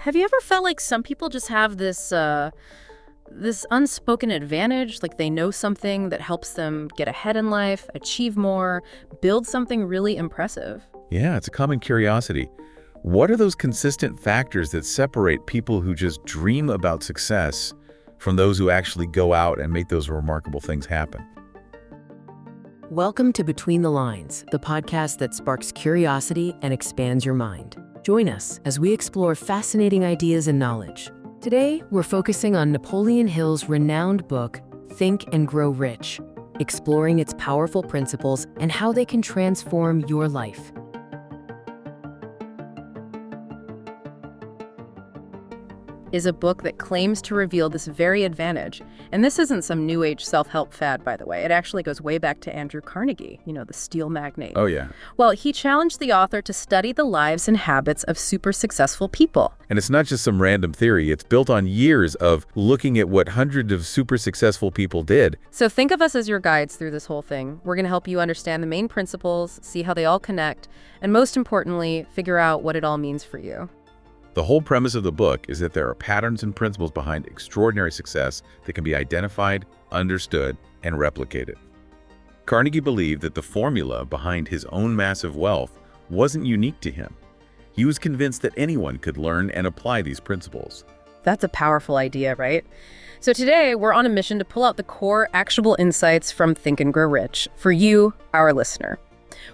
Have you ever felt like some people just have this unspoken advantage, like they know something that helps them get ahead in life, achieve more, build something really impressive? Yeah, it's a common curiosity. What are those consistent factors that separate people who just dream about success from those who actually go out and make those remarkable things happen? Welcome to Between the Lines, the podcast that sparks curiosity and expands your mind. Join us as we explore fascinating ideas and knowledge. Today, we're focusing on Napoleon Hill's renowned book, Think and Grow Rich, exploring its powerful principles and how they can transform your life. Is a book that claims to reveal this very advantage. And this isn't some new age self-help fad, by the way. It actually goes way back to Andrew Carnegie, the steel magnate. Oh, yeah. Well, he challenged the author to study the lives and habits of super successful people. And it's not just some random theory. It's built on years of looking at what hundreds of super successful people did. So think of us as your guides through this whole thing. We're going to help you understand the main principles, see how they all connect, and most importantly, figure out what it all means for you. The whole premise of the book is that there are patterns and principles behind extraordinary success that can be identified, understood, and replicated. Carnegie believed that the formula behind his own massive wealth wasn't unique to him. He was convinced that anyone could learn and apply these principles. That's a powerful idea, right? So today, we're on a mission to pull out the core, actionable insights from Think and Grow Rich for you, our listener.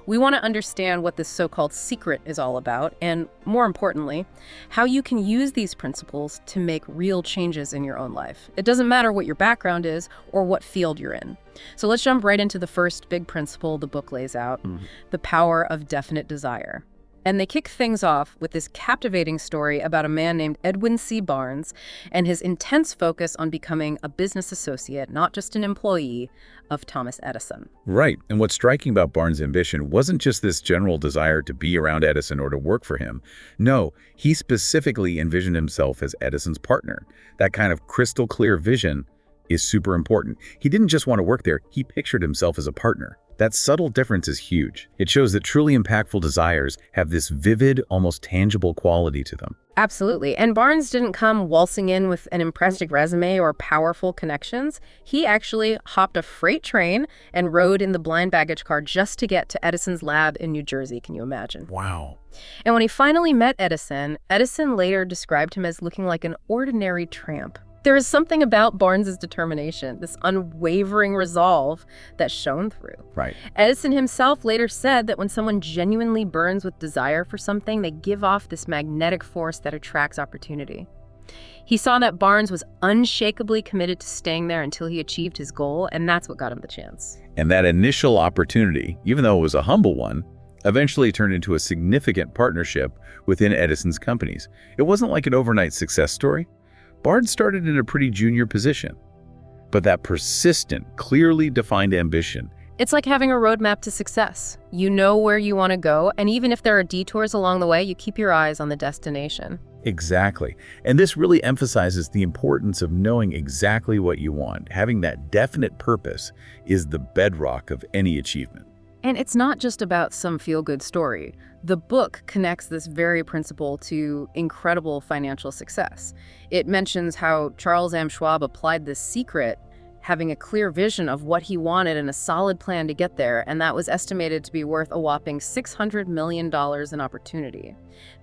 We want to understand what this so-called secret is all about, and more importantly, how you can use these principles to make real changes in your own life. It doesn't matter what your background is or what field you're in. So let's jump right into the first big principle the book lays out, the power of definite desire. And they kick things off with this captivating story about a man named Edwin C. Barnes and his intense focus on becoming a business associate, not just an employee, of Thomas Edison. Right. And what's striking about Barnes' ambition wasn't just this general desire to be around Edison or to work for him. No, he specifically envisioned himself as Edison's partner. That kind of crystal clear vision is super important. He didn't just want to work there, he pictured himself as a partner. That subtle difference is huge. It shows that truly impactful desires have this vivid, almost tangible quality to them. Absolutely. And Barnes didn't come waltzing in with an impressive resume or powerful connections. He actually hopped a freight train and rode in the blind baggage car just to get to Edison's lab in New Jersey. Can you imagine? Wow. And when he finally met Edison, Edison later described him as looking like an ordinary tramp. There is something about Barnes's determination, this unwavering resolve that shone through. Right. Edison himself later said that when someone genuinely burns with desire for something, they give off this magnetic force that attracts opportunity. He saw that Barnes was unshakably committed to staying there until he achieved his goal, and that's what got him the chance. And that initial opportunity, even though it was a humble one, eventually turned into a significant partnership within Edison's companies. It wasn't like an overnight success story. Barnes started in a pretty junior position, but that persistent, clearly defined ambition. It's like having a roadmap to success. You know where you want to go, and even if there are detours along the way, you keep your eyes on the destination. Exactly. And this really emphasizes the importance of knowing exactly what you want. Having that definite purpose is the bedrock of any achievement. And it's not just about some feel-good story. The book connects this very principle to incredible financial success. It mentions how Charles M. Schwab applied this secret, having a clear vision of what he wanted and a solid plan to get there, and that was estimated to be worth a whopping $600 million in opportunity.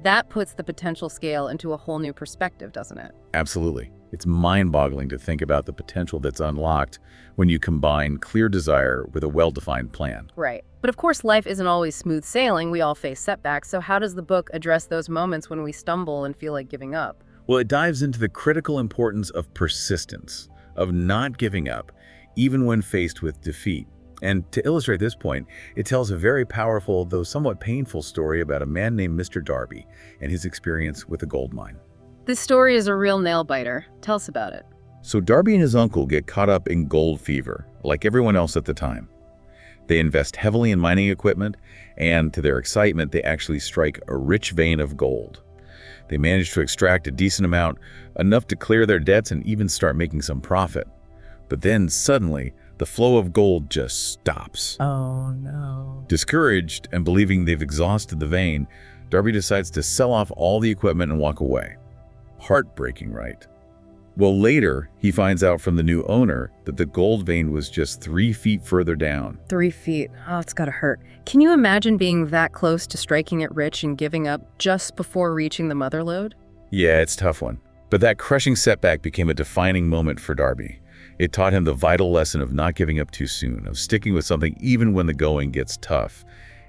That puts the potential scale into a whole new perspective, doesn't it? Absolutely. It's mind-boggling to think about the potential that's unlocked when you combine clear desire with a well-defined plan. Right. But of course, life isn't always smooth sailing. We all face setbacks. So how does the book address those moments when we stumble and feel like giving up? Well, it dives into the critical importance of persistence, of not giving up, even when faced with defeat. And to illustrate this point, it tells a very powerful, though somewhat painful story about a man named Mr. Darby and his experience with a gold mine. This story is a real nail-biter. Tell us about it. So Darby and his uncle get caught up in gold fever, like everyone else at the time. They invest heavily in mining equipment, and to their excitement, they actually strike a rich vein of gold. They manage to extract a decent amount, enough to clear their debts and even start making some profit. But then suddenly, the flow of gold just stops. Oh no. Discouraged and believing they've exhausted the vein, Darby decides to sell off all the equipment and walk away. Heartbreaking, right? Well, later, he finds out from the new owner that the gold vein was just 3 feet further down. 3 feet. Oh, it's gotta hurt. Can you imagine being that close to striking it rich and giving up just before reaching the mother lode? Yeah, it's a tough one. But that crushing setback became a defining moment for Darby. It taught him the vital lesson of not giving up too soon, of sticking with something even when the going gets tough.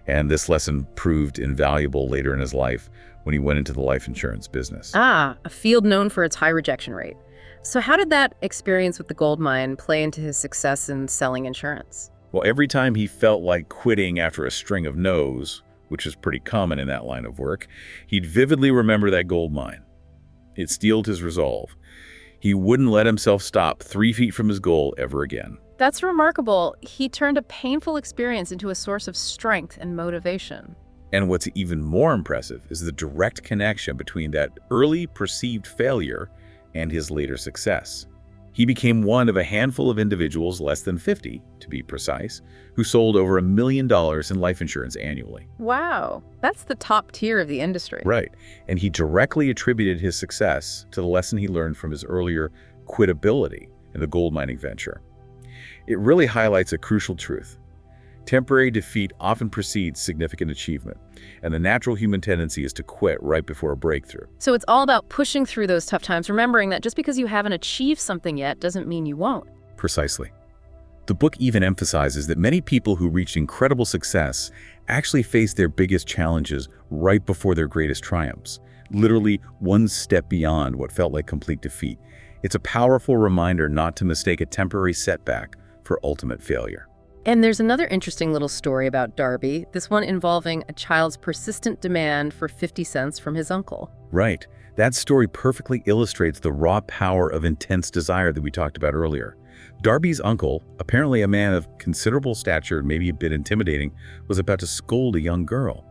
And this lesson proved invaluable later in his life when he went into the life insurance business. Ah, a field known for its high rejection rate. So how did that experience with the gold mine play into his success in selling insurance? Well, every time he felt like quitting after a string of no's, which is pretty common in that line of work, he'd vividly remember that gold mine. It steeled his resolve. He wouldn't let himself stop 3 feet from his goal ever again. That's remarkable. He turned a painful experience into a source of strength and motivation. And what's even more impressive is the direct connection between that early perceived failure and his later success. He became one of a handful of individuals, less than 50 to be precise, who sold over $1 million in life insurance annually. Wow, that's the top tier of the industry. Right, and he directly attributed his success to the lesson he learned from his earlier quitability in the gold mining venture. It really highlights a crucial truth. Temporary defeat often precedes significant achievement, and the natural human tendency is to quit right before a breakthrough. So it's all about pushing through those tough times, remembering that just because you haven't achieved something yet doesn't mean you won't. Precisely. The book even emphasizes that many people who reached incredible success actually faced their biggest challenges right before their greatest triumphs, literally one step beyond what felt like complete defeat. It's a powerful reminder not to mistake a temporary setback for ultimate failure. And there's another interesting little story about Darby, this one involving a child's persistent demand for 50 cents from his uncle. Right. That story perfectly illustrates the raw power of intense desire that we talked about earlier. Darby's uncle, apparently a man of considerable stature, maybe a bit intimidating, was about to scold a young girl.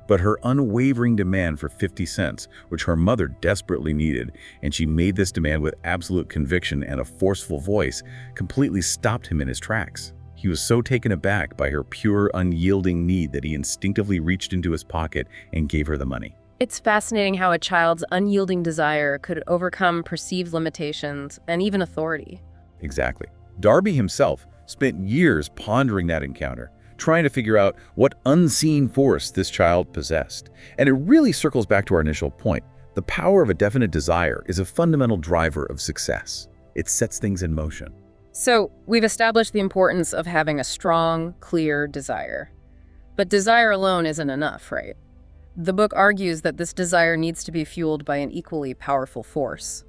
But her unwavering demand for 50 cents, which her mother desperately needed, and she made this demand with absolute conviction and a forceful voice, completely stopped him in his tracks. He was so taken aback by her pure, unyielding need that he instinctively reached into his pocket and gave her the money. It's fascinating how a child's unyielding desire could overcome perceived limitations and even authority. Exactly. Darby himself spent years pondering that encounter, trying to figure out what unseen force this child possessed. And it really circles back to our initial point. The power of a definite desire is a fundamental driver of success. It sets things in motion. So we've established the importance of having a strong, clear desire. But desire alone isn't enough, right? The book argues that this desire needs to be fueled by an equally powerful force.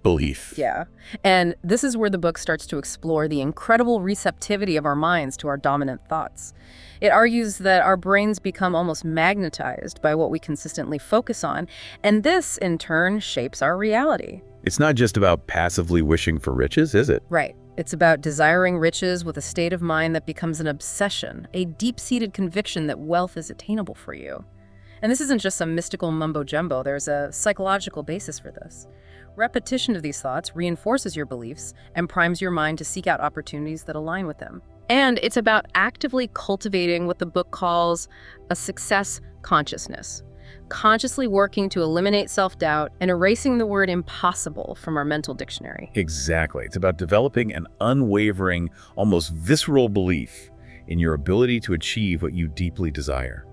Belief. Yeah. And this is where the book starts to explore the incredible receptivity of our minds to our dominant thoughts. It argues that our brains become almost magnetized by what we consistently focus on, and this, in turn, shapes our reality. It's not just about passively wishing for riches, is it? Right. It's about desiring riches with a state of mind that becomes an obsession, a deep-seated conviction that wealth is attainable for you. And this isn't just some mystical mumbo-jumbo. There's a psychological basis for this. Repetition of these thoughts reinforces your beliefs and primes your mind to seek out opportunities that align with them. And it's about actively cultivating what the book calls a success consciousness, consciously working to eliminate self-doubt and erasing the word impossible from our mental dictionary. Exactly. It's about developing an unwavering, almost visceral belief in your ability to achieve what you deeply desire.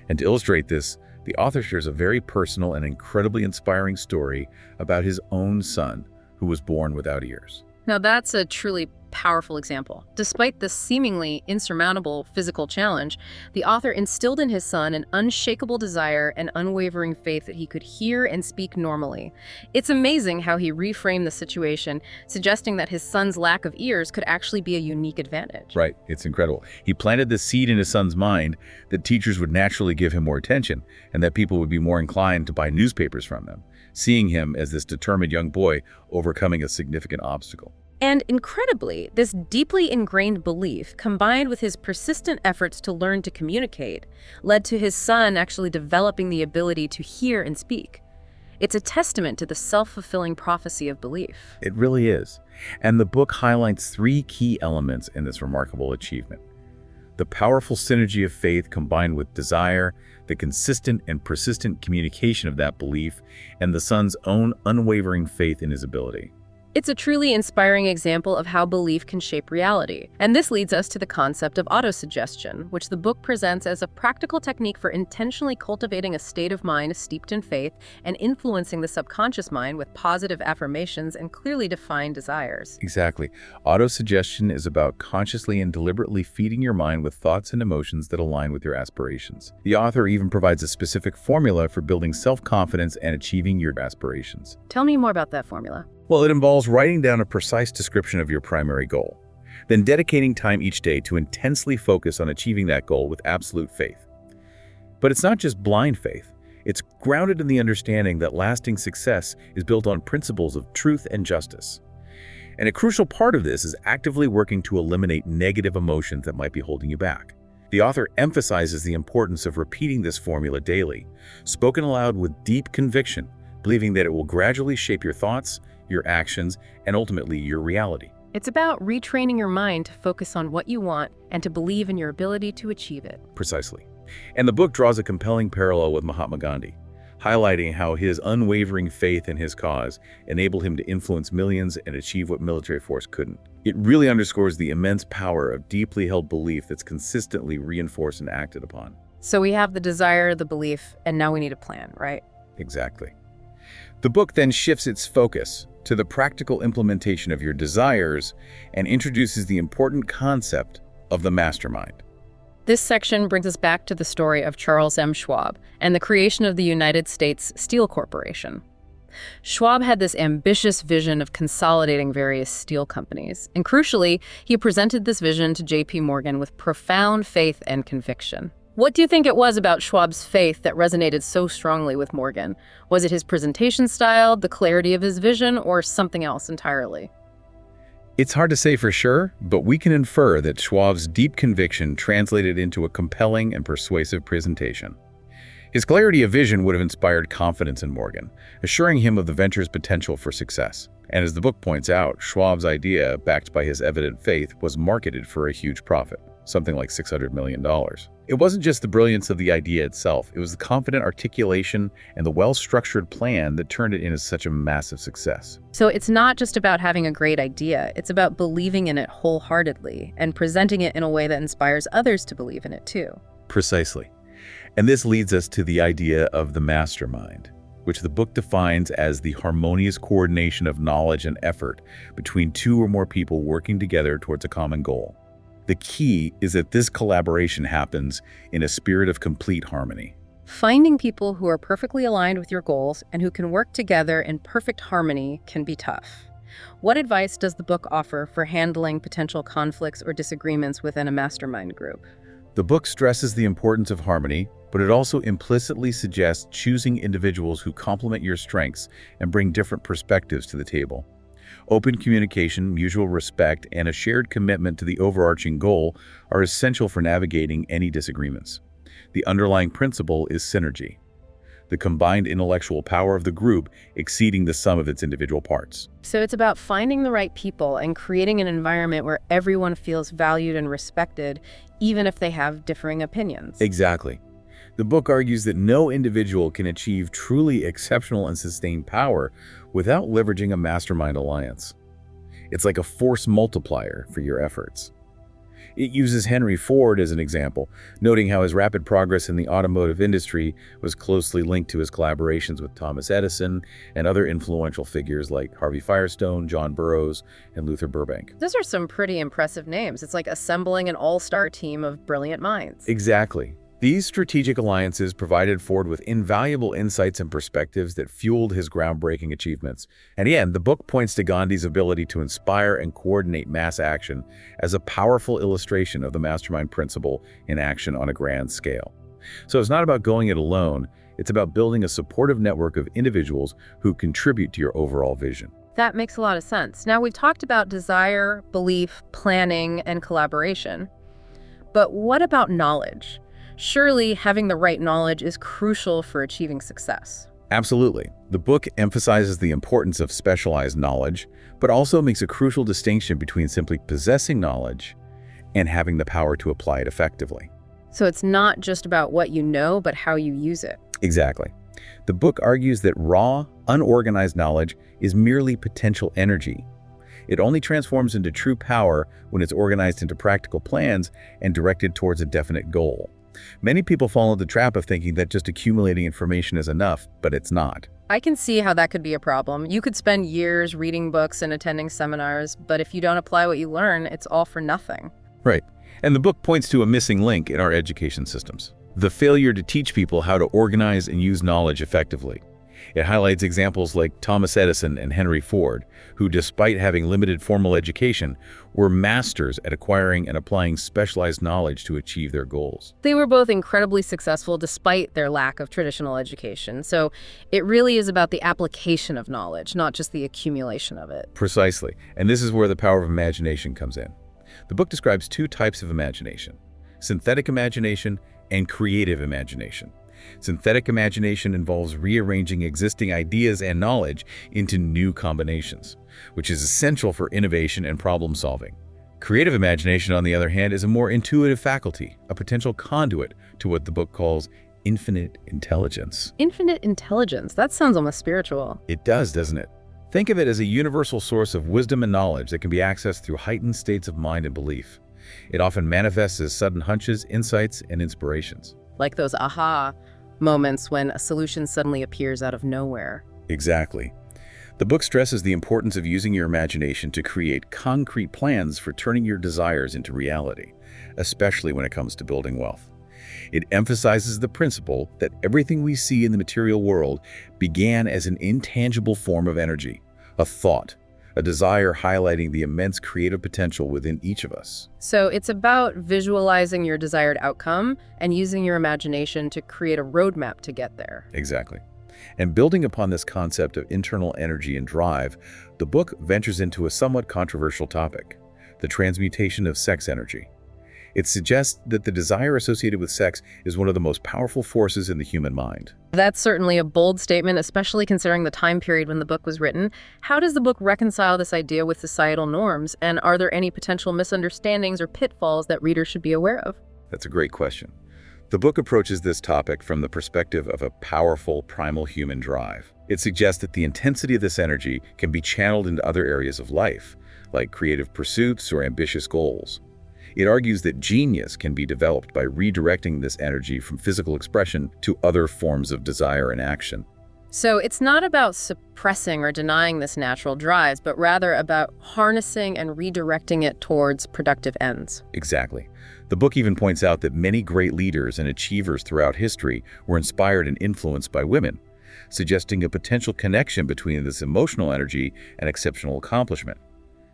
And to illustrate this, the author shares a very personal and incredibly inspiring story about his own son, who was born without ears. Now that's a truly powerful example. Despite the seemingly insurmountable physical challenge, the author instilled in his son an unshakable desire and unwavering faith that he could hear and speak normally. It's amazing how he reframed the situation, suggesting that his son's lack of ears could actually be a unique advantage. Right, it's incredible. He planted the seed in his son's mind that teachers would naturally give him more attention and that people would be more inclined to buy newspapers from them, seeing him as this determined young boy overcoming a significant obstacle. And incredibly, this deeply ingrained belief, combined with his persistent efforts to learn to communicate, led to his son actually developing the ability to hear and speak. It's a testament to the self-fulfilling prophecy of belief. It really is. And the book highlights 3 key elements in this remarkable achievement. The powerful synergy of faith combined with desire, the consistent and persistent communication of that belief, and the son's own unwavering faith in his ability. It's a truly inspiring example of how belief can shape reality. And this leads us to the concept of autosuggestion, which the book presents as a practical technique for intentionally cultivating a state of mind steeped in faith and influencing the subconscious mind with positive affirmations and clearly defined desires. Exactly. Autosuggestion is about consciously and deliberately feeding your mind with thoughts and emotions that align with your aspirations. The author even provides a specific formula for building self-confidence and achieving your aspirations. Tell me more about that formula. Well, it involves writing down a precise description of your primary goal, then dedicating time each day to intensely focus on achieving that goal with absolute faith. But it's not just blind faith. It's grounded in the understanding that lasting success is built on principles of truth and justice. And a crucial part of this is actively working to eliminate negative emotions that might be holding you back. The author emphasizes the importance of repeating this formula daily, spoken aloud with deep conviction, believing that it will gradually shape your thoughts, your actions, and ultimately your reality. It's about retraining your mind to focus on what you want and to believe in your ability to achieve it. Precisely. And the book draws a compelling parallel with Mahatma Gandhi, highlighting how his unwavering faith in his cause enabled him to influence millions and achieve what military force couldn't. It really underscores the immense power of deeply held belief that's consistently reinforced and acted upon. So we have the desire, the belief, and now we need a plan, right? Exactly. The book then shifts its focus to the practical implementation of your desires and introduces the important concept of the mastermind. This section brings us back to the story of Charles M. Schwab and the creation of the United States Steel Corporation. Schwab had this ambitious vision of consolidating various steel companies, and crucially, he presented this vision to J.P. Morgan with profound faith and conviction. What do you think it was about Schwab's faith that resonated so strongly with Morgan? Was it his presentation style, the clarity of his vision, or something else entirely? It's hard to say for sure, but we can infer that Schwab's deep conviction translated into a compelling and persuasive presentation. His clarity of vision would have inspired confidence in Morgan, assuring him of the venture's potential for success. And as the book points out, Schwab's idea, backed by his evident faith, was marketed for a huge profit, something like $600 million. It wasn't just the brilliance of the idea itself, it was the confident articulation and the well-structured plan that turned it into such a massive success. So it's not just about having a great idea, it's about believing in it wholeheartedly and presenting it in a way that inspires others to believe in it too. Precisely. And this leads us to the idea of the mastermind, which the book defines as the harmonious coordination of knowledge and effort between two or more people working together towards a common goal. The key is that this collaboration happens in a spirit of complete harmony. Finding people who are perfectly aligned with your goals and who can work together in perfect harmony can be tough. What advice does the book offer for handling potential conflicts or disagreements within a mastermind group? The book stresses the importance of harmony, but it also implicitly suggests choosing individuals who complement your strengths and bring different perspectives to the table. Open communication, mutual respect, and a shared commitment to the overarching goal are essential for navigating any disagreements. The underlying principle is synergy, the combined intellectual power of the group exceeding the sum of its individual parts. So it's about finding the right people and creating an environment where everyone feels valued and respected, even if they have differing opinions. Exactly. The book argues that no individual can achieve truly exceptional and sustained power without leveraging a mastermind alliance. It's like a force multiplier for your efforts. It uses Henry Ford as an example, noting how his rapid progress in the automotive industry was closely linked to his collaborations with Thomas Edison and other influential figures like Harvey Firestone, John Burroughs, and Luther Burbank. Those are some pretty impressive names. It's like assembling an all-star team of brilliant minds. Exactly. These strategic alliances provided Ford with invaluable insights and perspectives that fueled his groundbreaking achievements. And again, the book points to Gandhi's ability to inspire and coordinate mass action as a powerful illustration of the mastermind principle in action on a grand scale. So it's not about going it alone, it's about building a supportive network of individuals who contribute to your overall vision. That makes a lot of sense. Now, we've talked about desire, belief, planning, and collaboration. But what about knowledge? Surely having the right knowledge is crucial for achieving success. Absolutely. The book emphasizes the importance of specialized knowledge, but also makes a crucial distinction between simply possessing knowledge and having the power to apply it effectively. So it's not just about what you know, but how you use it. Exactly. The book argues that raw, unorganized knowledge is merely potential energy. It only transforms into true power when it's organized into practical plans and directed towards a definite goal. Many people fall into the trap of thinking that just accumulating information is enough, but it's not. I can see how that could be a problem. You could spend years reading books and attending seminars, but if you don't apply what you learn, it's all for nothing. Right. And the book points to a missing link in our education systems: the failure to teach people how to organize and use knowledge effectively. It highlights examples like Thomas Edison and Henry Ford, who, despite having limited formal education, were masters at acquiring and applying specialized knowledge to achieve their goals. They were both incredibly successful despite their lack of traditional education. So it really is about the application of knowledge, not just the accumulation of it. Precisely. And this is where the power of imagination comes in. The book describes two types of imagination: synthetic imagination and creative imagination. Synthetic imagination involves rearranging existing ideas and knowledge into new combinations, which is essential for innovation and problem solving. Creative imagination, on the other hand, is a more intuitive faculty, a potential conduit to what the book calls infinite intelligence. Infinite intelligence, that sounds almost spiritual. It does, doesn't it? Think of it as a universal source of wisdom and knowledge that can be accessed through heightened states of mind and belief. It often manifests as sudden hunches, insights, and inspirations. Like those aha moments when a solution suddenly appears out of nowhere. Exactly. The book stresses the importance of using your imagination to create concrete plans for turning your desires into reality, especially when it comes to building wealth. It emphasizes the principle that everything we see in the material world began as an intangible form of energy, a thought, a desire, highlighting the immense creative potential within each of us. So it's about visualizing your desired outcome and using your imagination to create a roadmap to get there. Exactly. And building upon this concept of internal energy and drive, the book ventures into a somewhat controversial topic: the transmutation of sex energy. It suggests that the desire associated with sex is one of the most powerful forces in the human mind. That's certainly a bold statement, especially considering the time period when the book was written. How does the book reconcile this idea with societal norms? And are there any potential misunderstandings or pitfalls that readers should be aware of? That's a great question. The book approaches this topic from the perspective of a powerful, primal human drive. It suggests that the intensity of this energy can be channeled into other areas of life, like creative pursuits or ambitious goals. It argues that genius can be developed by redirecting this energy from physical expression to other forms of desire and action. So it's not about suppressing or denying this natural drive, but rather about harnessing and redirecting it towards productive ends. Exactly. The book even points out that many great leaders and achievers throughout history were inspired and influenced by women, suggesting a potential connection between this emotional energy and exceptional accomplishment.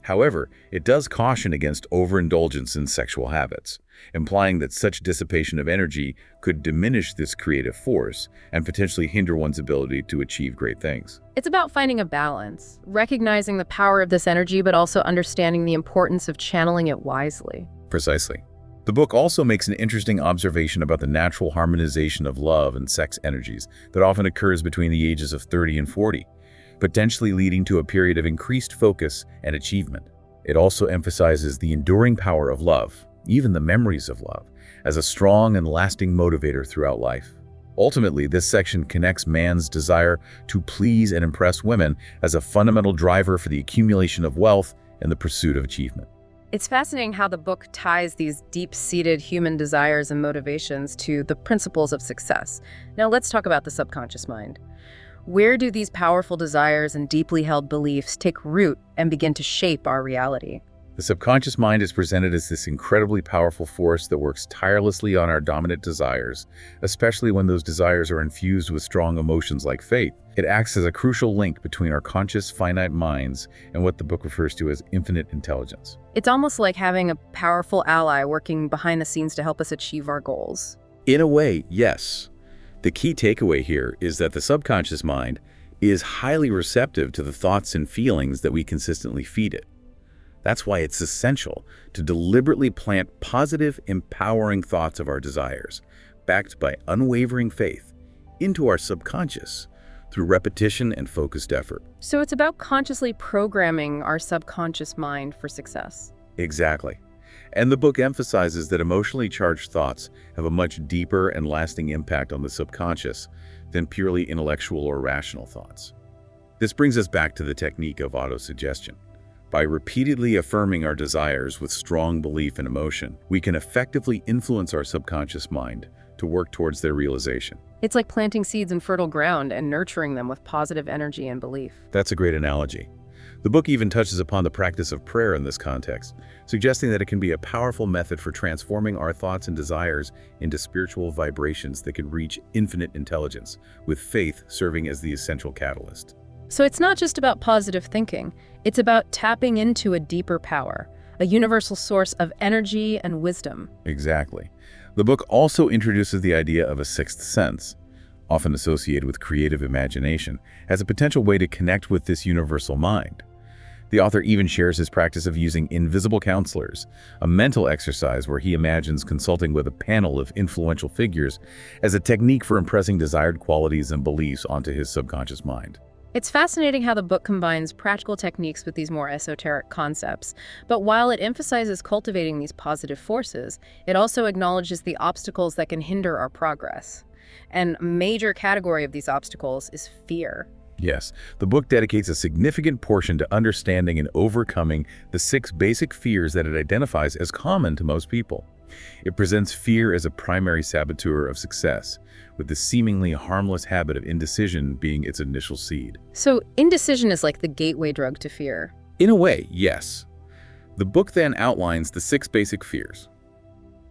However, it does caution against overindulgence in sexual habits, implying that such dissipation of energy could diminish this creative force and potentially hinder one's ability to achieve great things. It's about finding a balance, recognizing the power of this energy, but also understanding the importance of channeling it wisely. Precisely. The book also makes an interesting observation about the natural harmonization of love and sex energies that often occurs between the ages of 30 and 40. Potentially leading to a period of increased focus and achievement. It also emphasizes the enduring power of love, even the memories of love, as a strong and lasting motivator throughout life. Ultimately, this section connects man's desire to please and impress women as a fundamental driver for the accumulation of wealth and the pursuit of achievement. It's fascinating how the book ties these deep-seated human desires and motivations to the principles of success. Now let's talk about the subconscious mind. Where do these powerful desires and deeply held beliefs take root and begin to shape our reality? The subconscious mind is presented as this incredibly powerful force that works tirelessly on our dominant desires, especially when those desires are infused with strong emotions like faith. It acts as a crucial link between our conscious, finite minds and what the book refers to as infinite intelligence. It's almost like having a powerful ally working behind the scenes to help us achieve our goals. In a way, yes. The key takeaway here is that the subconscious mind is highly receptive to the thoughts and feelings that we consistently feed it. That's why it's essential to deliberately plant positive, empowering thoughts of our desires, backed by unwavering faith, into our subconscious through repetition and focused effort. So it's about consciously programming our subconscious mind for success. Exactly. And the book emphasizes that emotionally charged thoughts have a much deeper and lasting impact on the subconscious than purely intellectual or rational thoughts. This brings us back to the technique of autosuggestion. By repeatedly affirming our desires with strong belief and emotion, we can effectively influence our subconscious mind to work towards their realization. It's like planting seeds in fertile ground and nurturing them with positive energy and belief. That's a great analogy. The book even touches upon the practice of prayer in this context, suggesting that it can be a powerful method for transforming our thoughts and desires into spiritual vibrations that can reach infinite intelligence, with faith serving as the essential catalyst. So it's not just about positive thinking, it's about tapping into a deeper power, a universal source of energy and wisdom. Exactly. The book also introduces the idea of a sixth sense, often associated with creative imagination, as a potential way to connect with this universal mind. The author even shares his practice of using invisible counselors, a mental exercise where he imagines consulting with a panel of influential figures as a technique for impressing desired qualities and beliefs onto his subconscious mind. It's fascinating how the book combines practical techniques with these more esoteric concepts, but while it emphasizes cultivating these positive forces, it also acknowledges the obstacles that can hinder our progress. And a major category of these obstacles is fear. Yes, the book dedicates a significant portion to understanding and overcoming the 6 basic fears that it identifies as common to most people. It presents fear as a primary saboteur of success, with the seemingly harmless habit of indecision being its initial seed. So indecision is like the gateway drug to fear. In a way, yes. The book then outlines the 6 basic fears: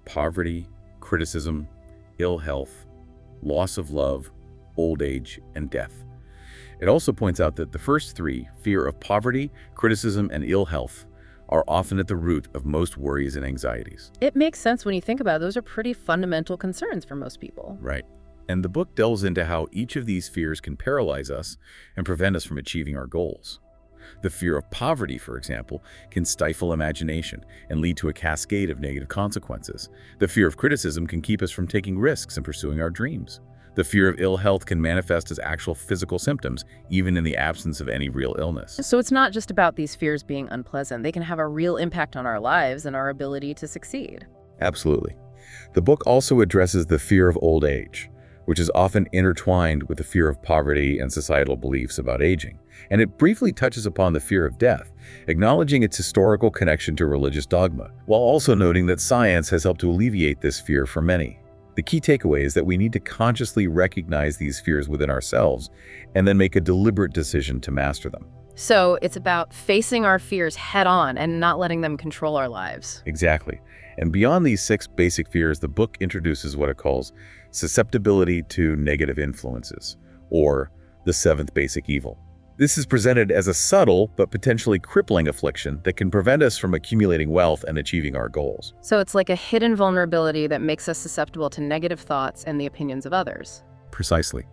poverty, criticism, ill health, loss of love, old age, and death. It also points out that the first 3, fear of poverty, criticism, and ill health, are often at the root of most worries and anxieties. It makes sense when you think about it. Those are pretty fundamental concerns for most people. Right. And the book delves into how each of these fears can paralyze us and prevent us from achieving our goals. The fear of poverty, for example, can stifle imagination and lead to a cascade of negative consequences. The fear of criticism can keep us from taking risks and pursuing our dreams. The fear of ill health can manifest as actual physical symptoms, even in the absence of any real illness. So it's not just about these fears being unpleasant. They can have a real impact on our lives and our ability to succeed. Absolutely. The book also addresses the fear of old age, which is often intertwined with the fear of poverty and societal beliefs about aging. And it briefly touches upon the fear of death, acknowledging its historical connection to religious dogma, while also noting that science has helped to alleviate this fear for many. The key takeaway is that we need to consciously recognize these fears within ourselves and then make a deliberate decision to master them. So it's about facing our fears head on and not letting them control our lives. Exactly. And beyond these 6 basic fears, the book introduces what it calls susceptibility to negative influences, or the 7th basic evil. This is presented as a subtle but potentially crippling affliction that can prevent us from accumulating wealth and achieving our goals. So it's like a hidden vulnerability that makes us susceptible to negative thoughts and the opinions of others. Precisely.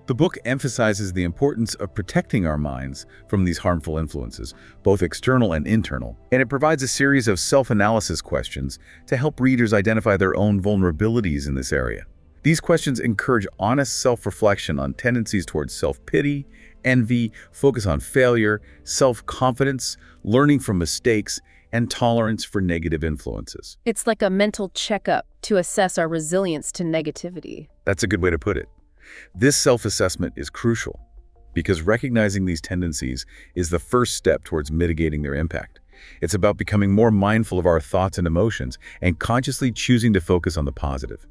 The book emphasizes the importance of protecting our minds from these harmful influences, both external and internal, and it provides a series of self-analysis questions to help readers identify their own vulnerabilities in this area. These questions encourage honest self-reflection on tendencies towards self-pity, envy, focus on failure, self-confidence, learning from mistakes, and tolerance for negative influences. It's like a mental checkup to assess our resilience to negativity. That's a good way to put it. This self-assessment is crucial because recognizing these tendencies is the first step towards mitigating their impact. It's about becoming more mindful of our thoughts and emotions and consciously choosing to focus on the positive.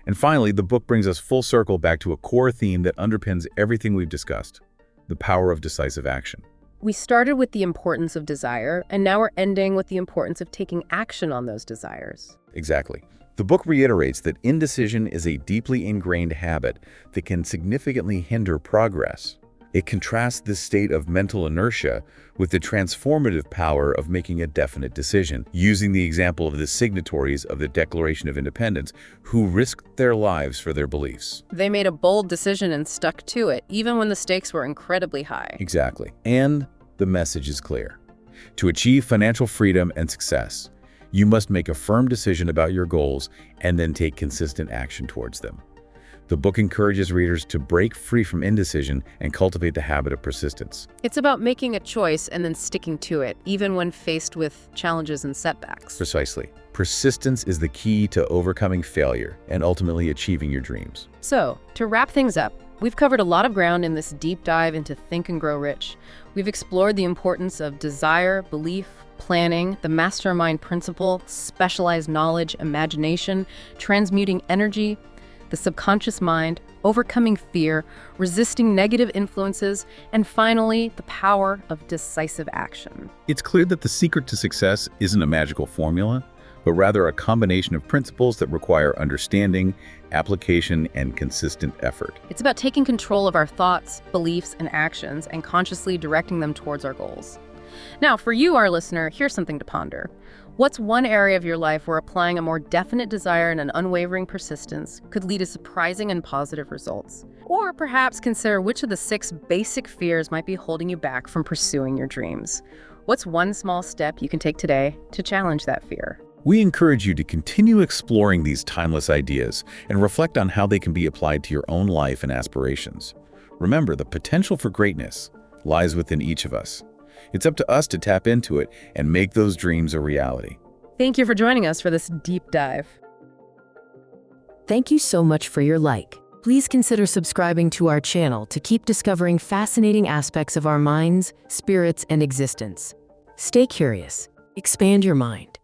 And finally, the book brings us full circle back to a core theme that underpins everything we've discussed: the power of decisive action. We started with the importance of desire, and now we're ending with the importance of taking action on those desires. Exactly. The book reiterates that indecision is a deeply ingrained habit that can significantly hinder progress. It contrasts this state of mental inertia with the transformative power of making a definite decision, using the example of the signatories of the Declaration of Independence who risked their lives for their beliefs. They made a bold decision and stuck to it, even when the stakes were incredibly high. Exactly. And the message is clear. To achieve financial freedom and success, you must make a firm decision about your goals and then take consistent action towards them. The book encourages readers to break free from indecision and cultivate the habit of persistence. It's about making a choice and then sticking to it, even when faced with challenges and setbacks. Precisely. Persistence is the key to overcoming failure and ultimately achieving your dreams. So, to wrap things up, we've covered a lot of ground in this deep dive into Think and Grow Rich. We've explored the importance of desire, belief, planning, the mastermind principle, specialized knowledge, imagination, transmuting energy, the subconscious mind, overcoming fear, resisting negative influences, and finally, the power of decisive action. It's clear that the secret to success isn't a magical formula, but rather a combination of principles that require understanding, application, and consistent effort. It's about taking control of our thoughts, beliefs, and actions and consciously directing them towards our goals. Now, for you, our listener, here's something to ponder. What's one area of your life where applying a more definite desire and an unwavering persistence could lead to surprising and positive results? Or perhaps consider which of the 6 basic fears might be holding you back from pursuing your dreams. What's one small step you can take today to challenge that fear? We encourage you to continue exploring these timeless ideas and reflect on how they can be applied to your own life and aspirations. Remember, the potential for greatness lies within each of us. It's up to us to tap into it and make those dreams a reality. Thank you for joining us for this deep dive. Thank you so much for your like. Please consider subscribing to our channel to keep discovering fascinating aspects of our minds, spirits, and existence. Stay curious. Expand your mind.